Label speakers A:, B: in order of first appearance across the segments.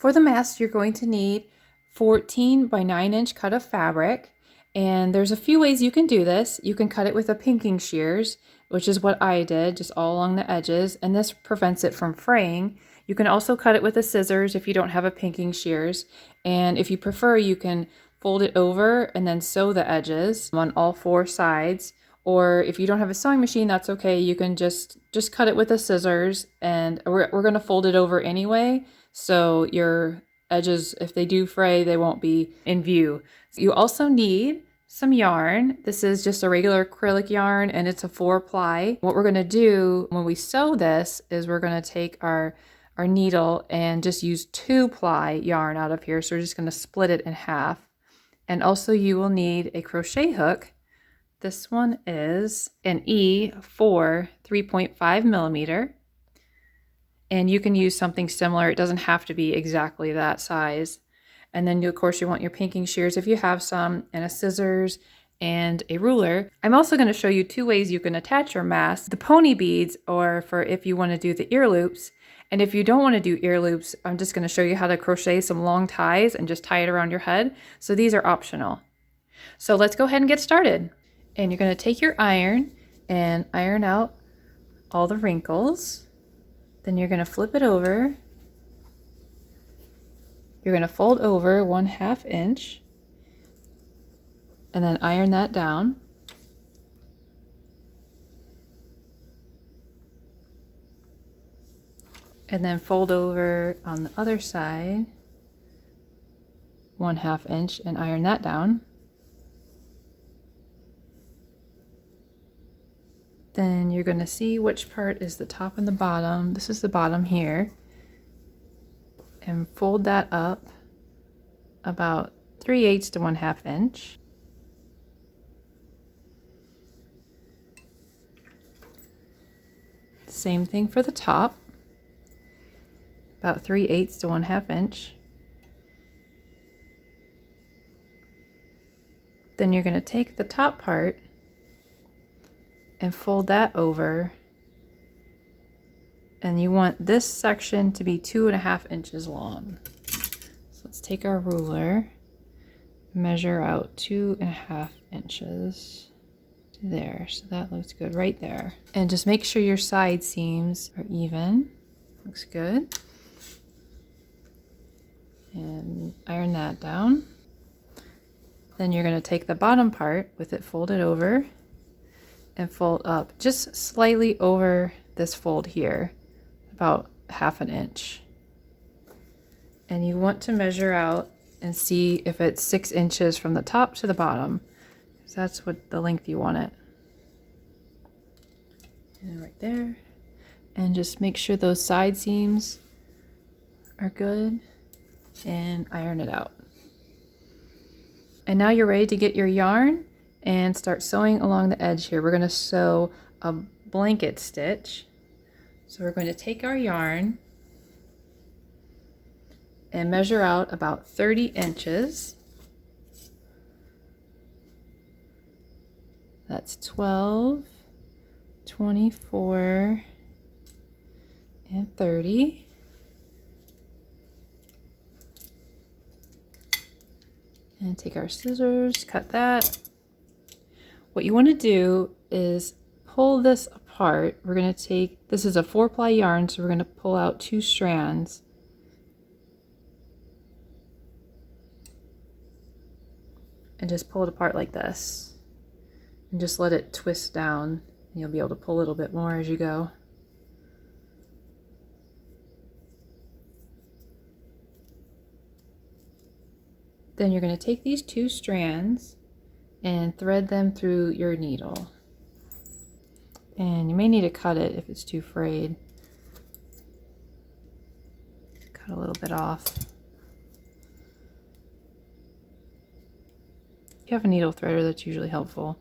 A: For the mask, you're going to need 14 by 9-inch cut of fabric, and there's a few ways you can do this. You can cut it with a pinking shears, which is what I did, just all along the edges, and this prevents it from fraying. You can also cut it with a scissors if you don't have a pinking shears, and if you prefer, you can fold it over and then sew the edges on all 4 sides. Or if you don't have a sewing machine, that's okay. You can just cut it with the scissors, and we're going to fold it over anyway. So your edges, if they do fray, they won't be in view. You also need some yarn. This is just a regular acrylic yarn, and it's a 4-ply. What we're going to do when we sew this is we're going to take our needle and just use 2-ply yarn out of here. So we're just going to split it in half. And also you will need a crochet hook. This one is an E4 3.5 millimeter. And you can use something similar. It doesn't have to be exactly that size. And then, of course, you want your pinking shears if you have some, and a scissors and a ruler. I'm also going to show you 2 ways you can attach your mask. The pony beads, or for if you want to do the ear loops. And if you don't want to do ear loops, I'm just going to show you how to crochet some long ties and just tie it around your head. So these are optional. So let's go ahead and get started. And you're going to take your iron and iron out all the wrinkles. Then you're going to flip it over. You're going to fold over 1/2 inch and then iron that down. And then fold over on the other side 1/2 inch and iron that down. Then you're going to see which part is the top and the bottom. This is the bottom here. And fold that up about 3/8 to 1/2 inch. Same thing for the top, about 3/8 to 1/2 inch. Then you're going to take the top part and fold that over, and you want this section to be 2.5 inches long. So let's take our ruler, measure out 2.5 inches to there. So that looks good right there. And just make sure your side seams are even. Looks good. And iron that down. Then you're going to take the bottom part with it folded over and fold up just slightly over this fold here, about 1/2 inch. And you want to measure out and see if it's 6 inches from the top to the bottom, because that's what the length you want it. And right there. And just make sure those side seams are good and iron it out. And now you're ready to get your yarn and start sewing along the edge here. We're going to sew a blanket stitch. So we're going to take our yarn and measure out about 30 inches. That's 12, 24, and 30. And take our scissors, cut that. What you want to do is pull this apart. We're going to take, this is a 4-ply yarn, so we're going to pull out 2 strands. And just pull it apart like this. And just let it twist down. And you'll be able to pull a little bit more as you go. Then you're going to take these 2 strands and thread them through your needle. And you may need to cut it if it's too frayed. Cut a little bit off. If you have a needle threader, that's usually helpful.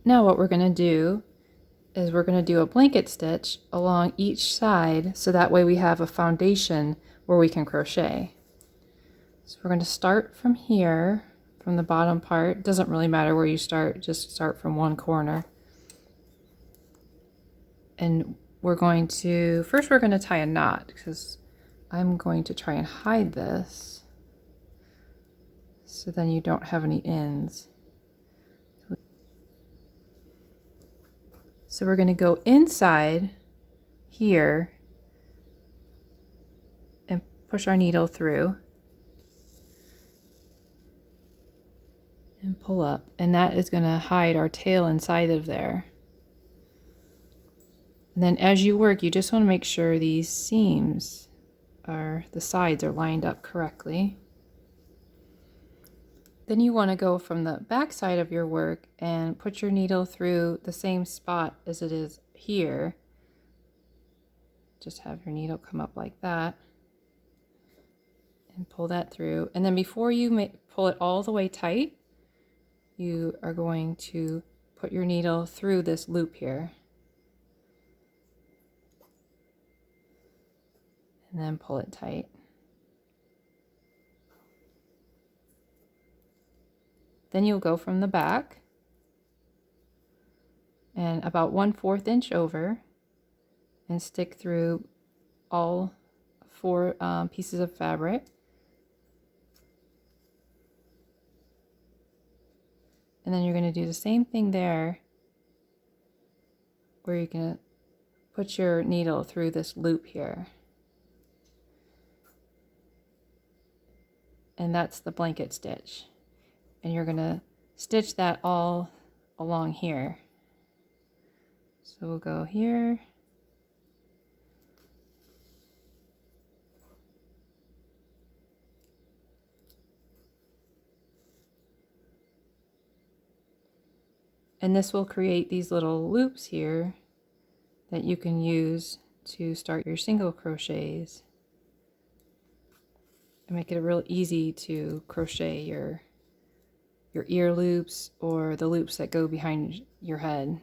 A: Now what we're going to do is we're going to do a blanket stitch along each side, so that way we have a foundation where we can crochet. So we're going to start from here, from the bottom part. It doesn't really matter where you start, just start from one corner. And we're going to, first we're going to tie a knot because I'm going to try and hide this so then you don't have any ends. So we're going to go inside here and push our needle through and pull up, and that is going to hide our tail inside of there. And then as you work, you just want to make sure these seams are, the sides are lined up correctly. Then you want to go from the back side of your work and put your needle through the same spot as it is here. Just have your needle come up like that and pull that through. And then before you pull it all the way tight, you are going to put your needle through this loop here. And then pull it tight. Then you'll go from the back and about 1/4 inch over and stick through all 4 pieces of fabric. And then you're going to do the same thing there, where you're going to put your needle through this loop here. And that's the blanket stitch. And you're going to stitch that all along here. So we'll go here. And this will create these little loops here that you can use to start your single crochets and make it real easy to crochet your ear loops or the loops that go behind your head.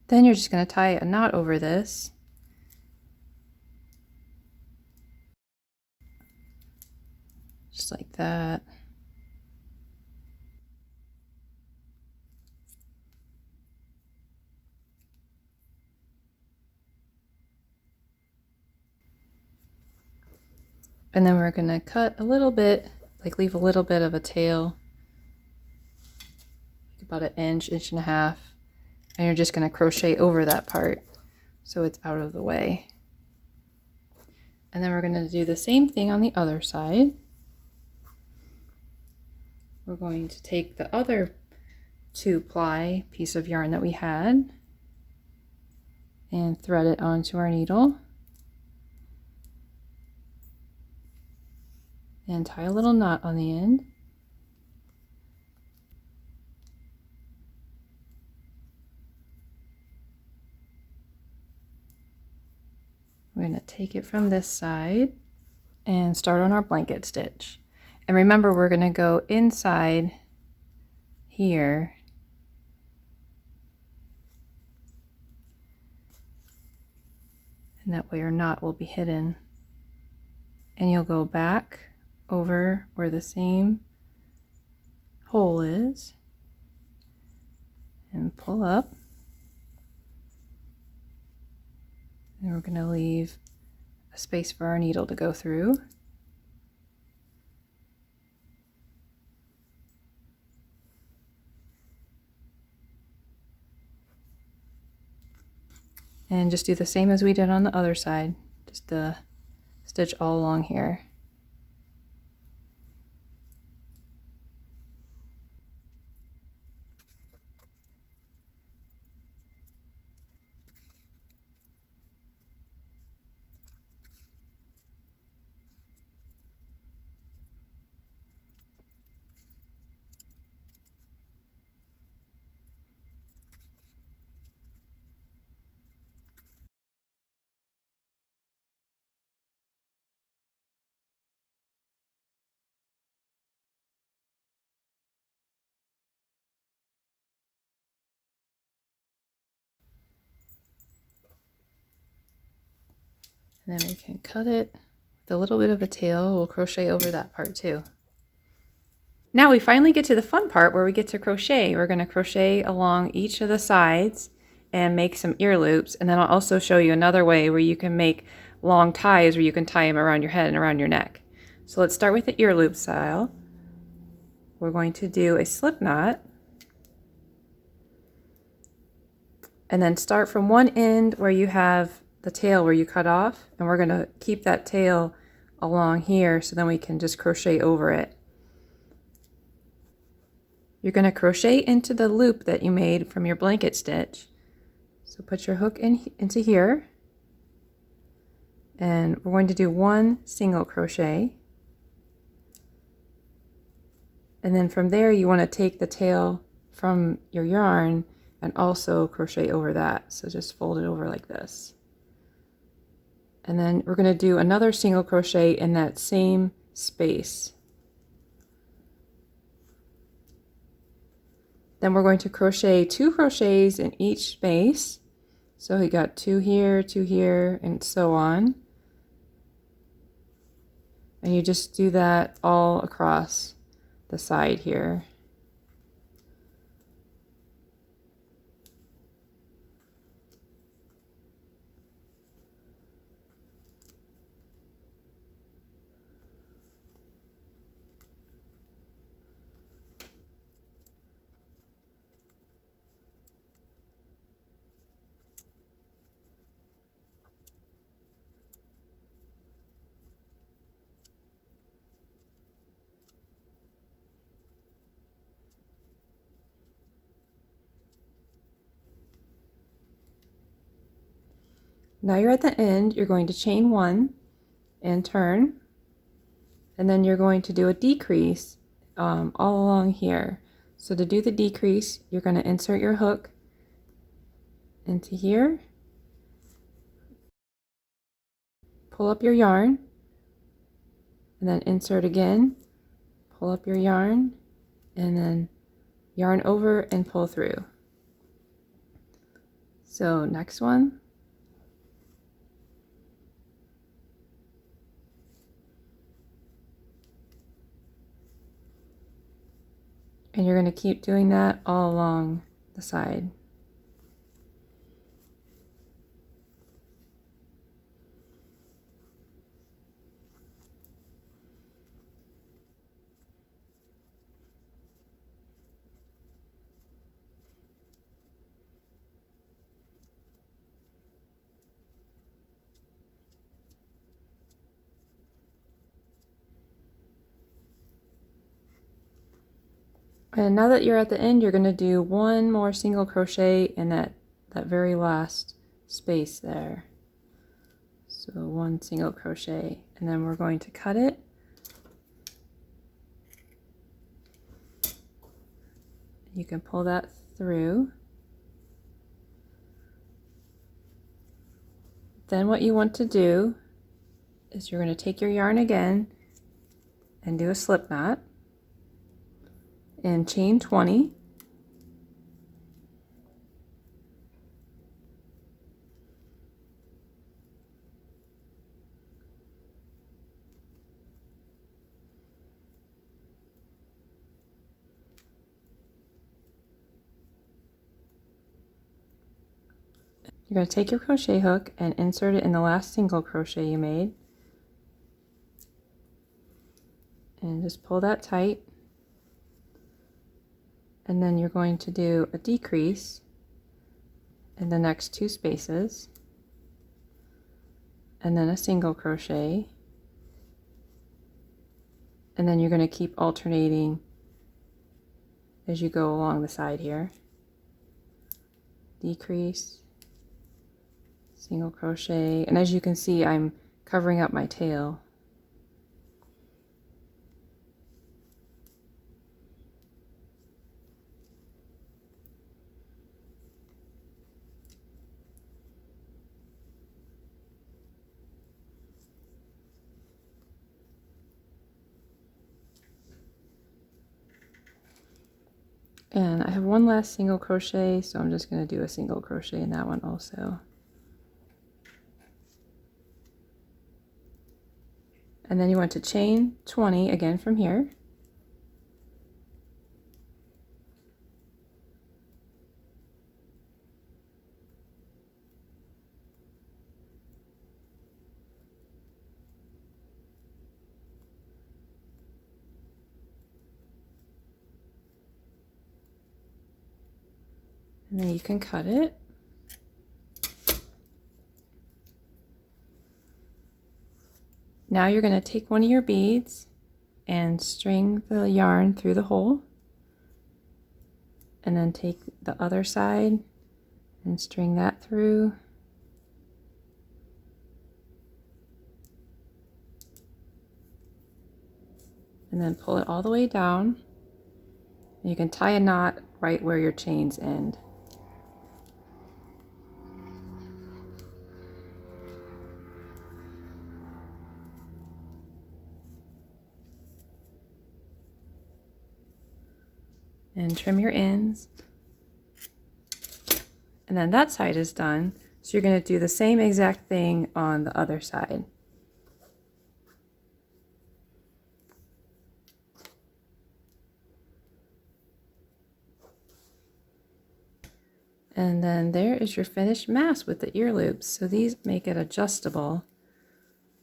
A: Then you're just going to tie a knot over this. Just like that. And then we're going to cut a little bit, like leave a little bit of a tail, about an inch, 1.5 inches. And you're just going to crochet over that part so it's out of the way. And then we're going to do the same thing on the other side. We're going to take the other 2-ply piece of yarn that we had and thread it onto our needle and tie a little knot on the end. We're going to take it from this side and start on our blanket stitch. And remember, we're going to go inside here and that way your knot will be hidden. And you'll go back over where the same hole is and pull up. And we're going to leave a space for our needle to go through. And just do the same as we did on the other side, just stitch all along here. And then we can cut it with a little bit of a tail. We'll crochet over that part too. Now we finally get to the fun part where we get to crochet. We're going to crochet along each of the sides and make some ear loops. And then I'll also show you another way where you can make long ties where you can tie them around your head and around your neck. So let's start with the ear loop style. We're going to do a slip knot. And then start from one end where you have the tail where you cut off. And we're going to keep that tail along here so then we can just crochet over it. You're going to crochet into the loop that you made from your blanket stitch. So put your hook into here, and we're going to do one single crochet. And then from there you want to take the tail from your yarn and also crochet over that. So just fold it over like this. And then we're going to do another single crochet in that same space. Then we're going to crochet 2 crochets in each space. So we got 2 here, and so on. And you just do that all across the side here. Now you're at the end, you're going to chain 1 and turn, and then you're going to do a decrease all along here. So to do the decrease, you're going to insert your hook into here, pull up your yarn, and then insert again, pull up your yarn, and then yarn over and pull through. So next one. And you're going to keep doing that all along the side. And now that you're at the end, you're going to do one more single crochet in that very last space there. So one single crochet, and then we're going to cut it. You can pull that through. Then what you want to do is you're going to take your yarn again and do a slip knot and chain 20. You're going to take your crochet hook and insert it in the last single crochet you made, and just pull that tight. And then you're going to do a decrease in the next 2 spaces, and then a single crochet, and then you're going to keep alternating as you go along the side here. Decrease, single crochet, and as you can see, I'm covering up my tail. And I have one last single crochet, so I'm just going to do a single crochet in that one also. And then you want to chain 20 again from here. And then you can cut it. Now you're going to take one of your beads and string the yarn through the hole, and then take the other side and string that through. And then pull it all the way down. And you can tie a knot right where your chains end. And trim your ends. And then that side is done. So you're going to do the same exact thing on the other side. And then there is your finished mask with the ear loops. So these make it adjustable.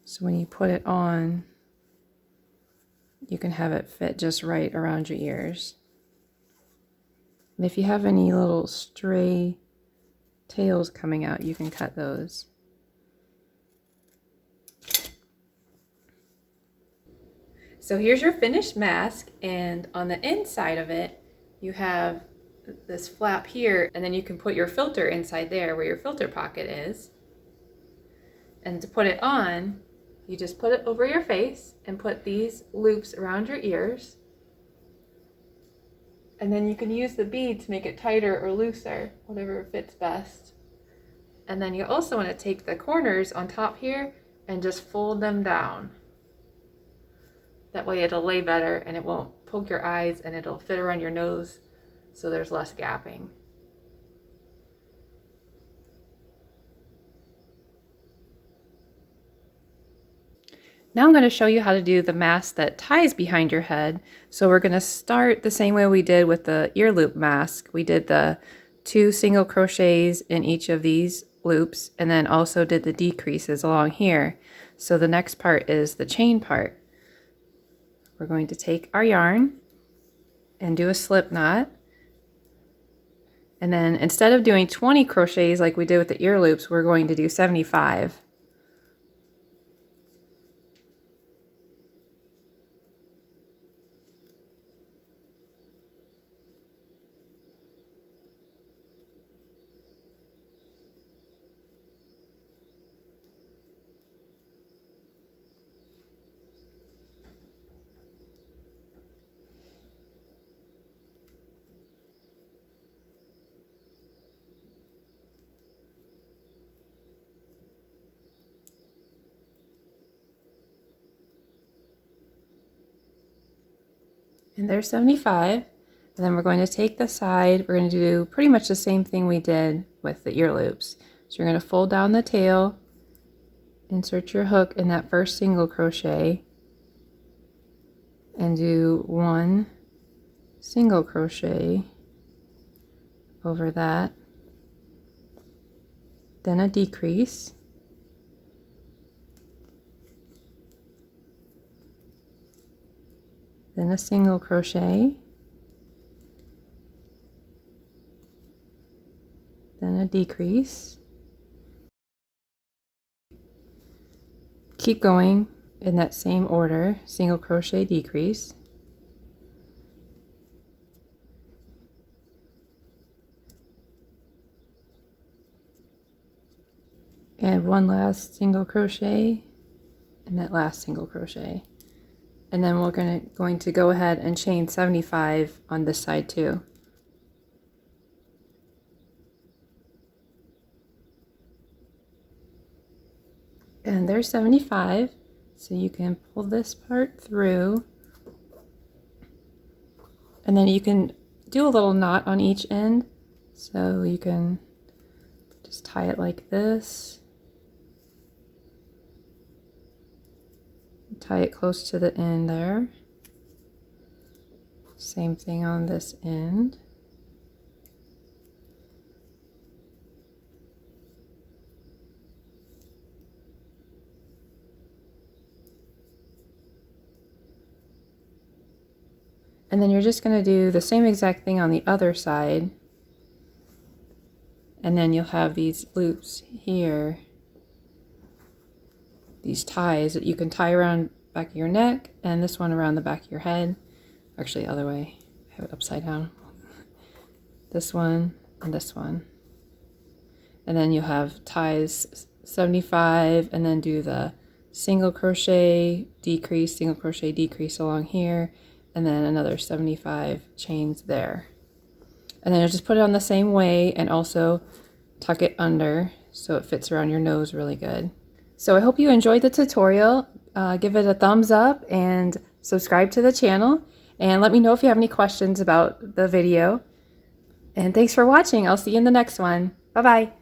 A: So when you put it on, you can have it fit just right around your ears. And if you have any little stray tails coming out, you can cut those. So here's your finished mask, and on the inside of it, you have this flap here, and then you can put your filter inside there where your filter pocket is. And to put it on, you just put it over your face and put these loops around your ears. And then you can use the bead to make it tighter or looser, whatever fits best. And then you also want to take the corners on top here and just fold them down. That way it'll lay better and it won't poke your eyes, and it'll fit around your nose so there's less gapping. Now I'm going to show you how to do the mask that ties behind your head. So we're going to start the same way we did with the ear loop mask. We did the 2 single crochets in each of these loops, and then also did the decreases along here. So the next part is the chain part. We're going to take our yarn and do a slip knot. And then instead of doing 20 crochets like we did with the ear loops, we're going to do 75. And there's 75. And then we're going to take the side, we're going to do pretty much the same thing we did with the ear loops. So you're going to fold down the tail, insert your hook in that first single crochet, and do 1 single crochet over that, then a decrease, then a single crochet, then a decrease. Keep going in that same order, single crochet, decrease. And 1 last single crochet, and that last single crochet. And then we're going to go ahead and chain 75 on this side too. And there's 75, so you can pull this part through, and then you can do a little knot on each end, so you can just tie it like this, tie it close to the end there. Same thing on this end. And then you're just going to do the same exact thing on the other side. And then you'll have these loops here, these ties that you can tie around the back of your neck, and this one around the back of your head. Actually, other way, I have it upside down. This one and this one. And then you'll have ties 75, and then do the single crochet, decrease along here, and then another 75 chains there. And then you'll just put it on the same way and also tuck it under so it fits around your nose really good. So I hope you enjoyed the tutorial. Give it a thumbs up and subscribe to the channel. And let me know if you have any questions about the video. And thanks for watching. I'll see you in the next one. Bye-bye.